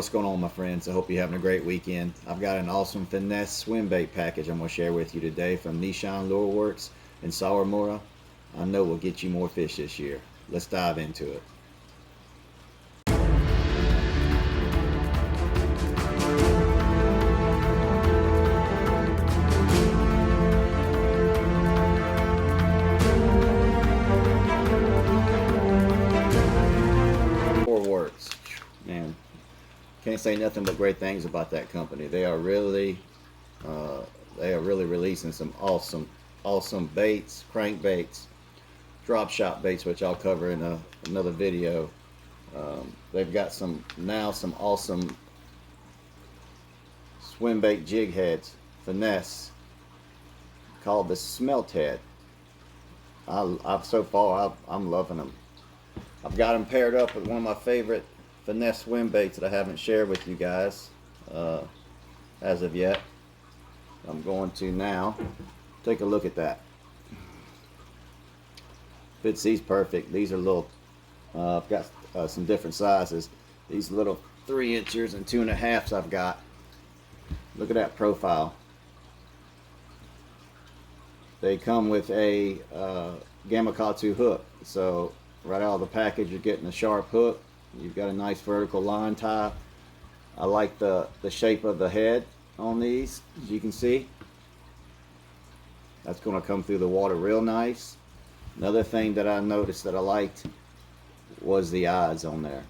What's going on, my friends? I hope you're having a great weekend. I've got an awesome finesse swim bait package I'm going to share with you today from Nishan Lure Works in Sawamura. I know we'll get you more fish this year. Let's dive into it. Lure Works, man. Can't say nothing but great things about that company. They are really releasing some awesome baits, crankbaits, drop shot baits, which I'll cover in another video. They've got some awesome swim bait jig heads, finesse, called the smelt head. So far I'm loving them. I've got them paired up with one of my favorite finesse swim baits that I haven't shared with you guys as of yet. I'm going to now take a look at that. Fits these perfect. These are little, I've got some different sizes. These little 3 inchers and 2.5s I've got. Look at that profile. They come with a Gamakatsu hook, so right out of the package you're getting a sharp hook. You've got a nice vertical line tie. I like the shape of the head on these, as you can see. That's going to come through the water real nice. Another thing that I noticed that I liked was the eyes on there.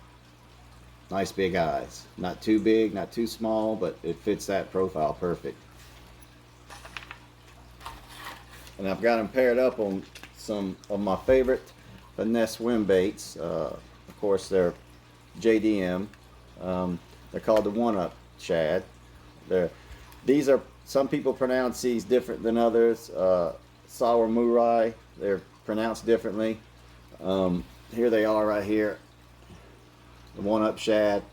Nice big eyes. Not too big, not too small, but it fits that profile perfect. And I've got them paired up on some of my favorite finesse swim baits. Of course, they're JDM. They're called the one-up shad. These are, some people pronounce these different than others. Sawamura, they're pronounced differently. Here they are right here, the one-up shad.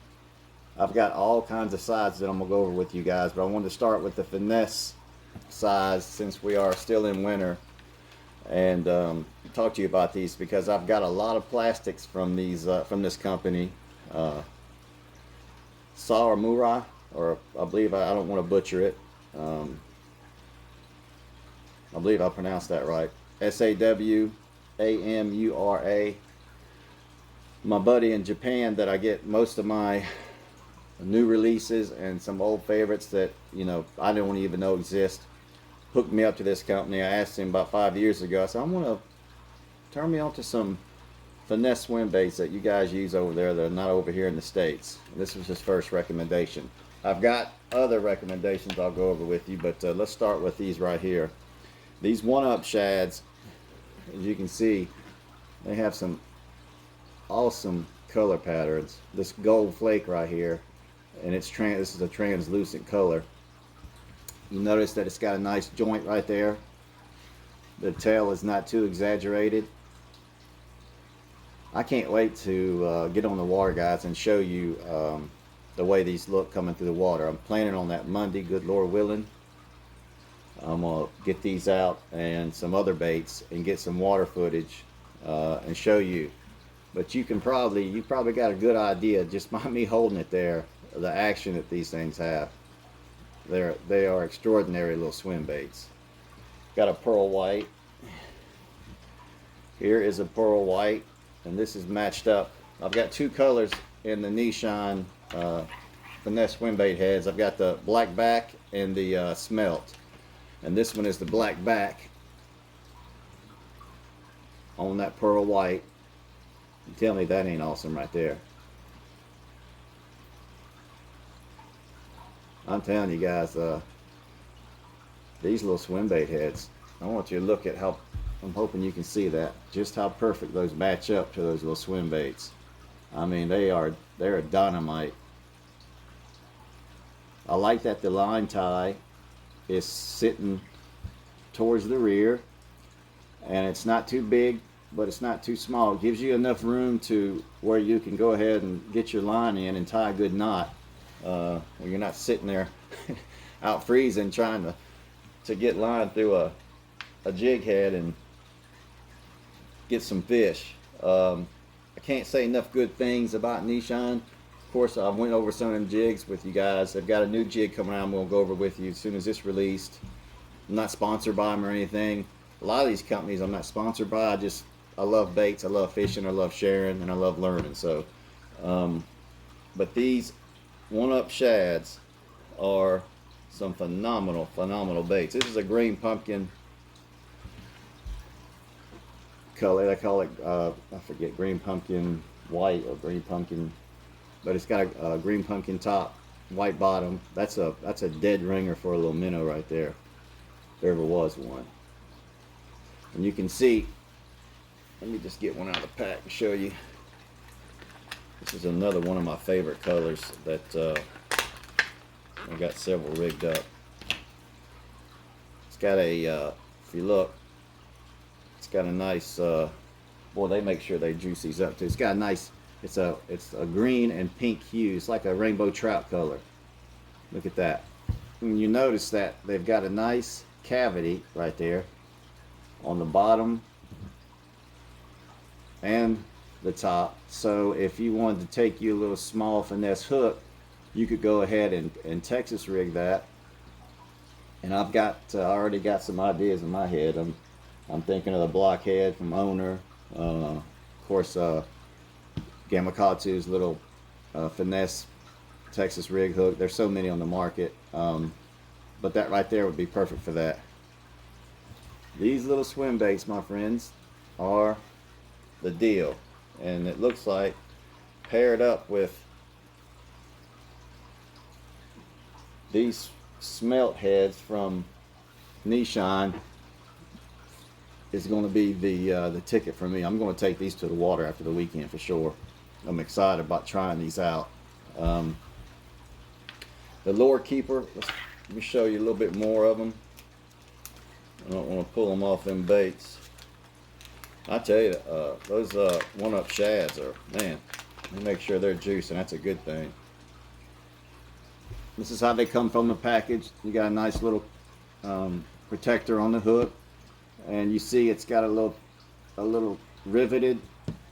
I've got all kinds of sizes that I'm gonna go over with you guys, but I wanted to start with the finesse size since we are still in winter, and talk to you about these because I've got a lot of plastics from these from this company, Sawamura, or I believe I don't want to butcher it. I believe I pronounced that right. Sawamura. My buddy in Japan that I get most of my new releases and some old favorites that, you know, I don't even know exist, hooked me up to this company. I asked him about 5 years ago. I said, I want to turn me on to some finesse swim baits that you guys use over there that are not over here in the States. This was his first recommendation. I've got other recommendations I'll go over with you, but let's start with these right here. These one-up shads, as you can see, they have some awesome color patterns. This gold flake right here, and this is a translucent color. You notice that it's got a nice joint right there. The tail is not too exaggerated. I can't wait to get on the water, guys, and show you the way these look coming through the water. I'm planning on that Monday, good Lord willing. I'm gonna get these out and some other baits and get some water footage and show you. But you probably got a good idea just by me holding it there, the action that these things have. They are extraordinary little swim baits. Got a pearl white. Here is a pearl white, and this is matched up. I've got two colors in the Nishan finesse swim bait heads. I've got the black back and the smelt, and this one is the black back on that pearl white. You tell me that ain't awesome right there. I'm telling you guys, these little swim bait heads, I want you to look at how, I'm hoping you can see that, just how perfect those match up to those little swim baits. I mean, they're dynamite. I like that the line tie is sitting towards the rear, and it's not too big, but it's not too small. It gives you enough room to where you can go ahead and get your line in and tie a good knot. Where you're not sitting there out freezing trying to get line through a jig head and get some fish. I can't say enough good things about Nishan. Of course, I went over some of them jigs with you guys. I've got a new jig coming out I'm going to go over with you as soon as it's released. I'm not sponsored by them or anything. A lot of these companies I'm not sponsored by. I love baits, I love fishing, I love sharing, and I love learning. So, but these one-up shads are some phenomenal baits. This is a green pumpkin color. They call it, I forget, green pumpkin white or green pumpkin, but it's got a green pumpkin top, white bottom. That's a dead ringer for a little minnow right there, if there ever was one. And you can see, let me just get one out of the pack and show you. This is another one of my favorite colors that I've got several rigged up. It's got a, if you look, it's got a nice, boy, they make sure they juice these up too. It's got a nice, it's a green and pink hue. It's like a rainbow trout color. Look at that. And you notice that they've got a nice cavity right there on the bottom and the top. So if you wanted to take you a little small finesse hook, you could go ahead and Texas rig that. And I've got already got some ideas in my head. I'm thinking of the blockhead from Owner. Of course, Gamakatsu's little finesse Texas rig hook. There's so many on the market, but that right there would be perfect for that. These little swim baits, my friends, are the deal. And it looks like paired up with these smelt heads from Nishan is going to be the ticket for me. I'm going to take these to the water after the weekend for sure. I'm excited about trying these out. The lure keeper, let me show you a little bit more of them. I don't want to pull them off them baits. I tell you, those one-up shads are, man, they make sure they're juicing. That's a good thing. This is how they come from the package. You got a nice little protector on the hook, and you see it's got a little riveted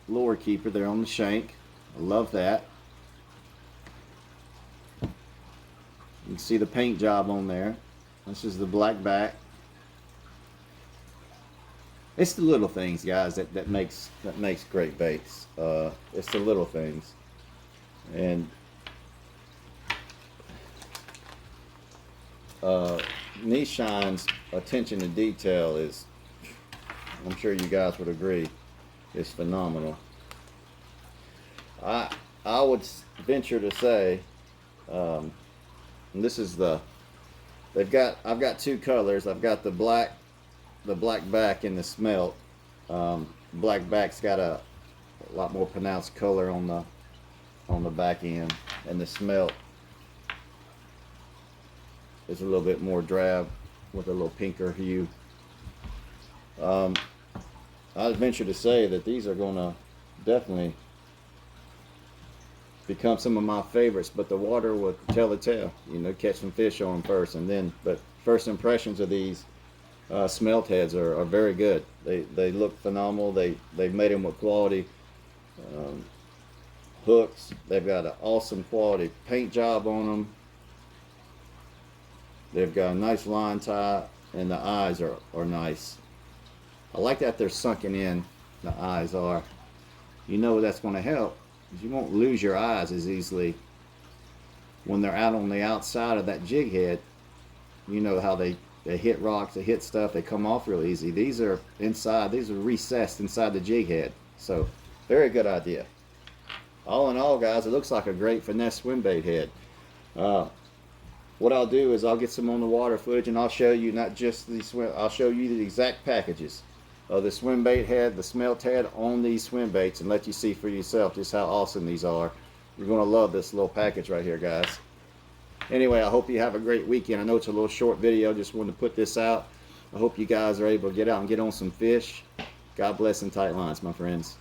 lure keeper there on the shank. I love that. You can see the paint job on there. This is the black back. It's the little things, guys, that makes great baits. It's the little things. And Nishan's attention to detail is, I'm sure you guys would agree, is phenomenal. I would venture to say, and this is I've got two colors. I've got the black back and the smelt. Black back's got a lot more pronounced color on the back end, and the smelt is a little bit more drab with a little pinker hue. I'd venture to say that these are gonna definitely become some of my favorites, but the water will tell the tale. You know, catch some fish on them first, and then, but first impressions of these smelt heads are very good. They look phenomenal. They've made them with quality hooks. They've got an awesome quality paint job on them. They've got a nice line tie, and the eyes are nice. I like that they're sunken in. The eyes are. You know that's going to help, because you won't lose your eyes as easily when they're out on the outside of that jig head. You know how they hit rocks, they hit stuff, they come off real easy. These are inside, these are recessed inside the jig head. So, very good idea. All in all, guys, it looks like a great finesse swim bait head. What I'll do is I'll get some on the water footage, and I'll show you not just the swim, I'll show you the exact packages of the swim bait head, the smelt head on these swim baits, and let you see for yourself just how awesome these are. You're going to love this little package right here, guys. Anyway, I hope you have a great weekend. I know it's a little short video, just wanted to put this out. I hope you guys are able to get out and get on some fish. God bless and tight lines, my friends.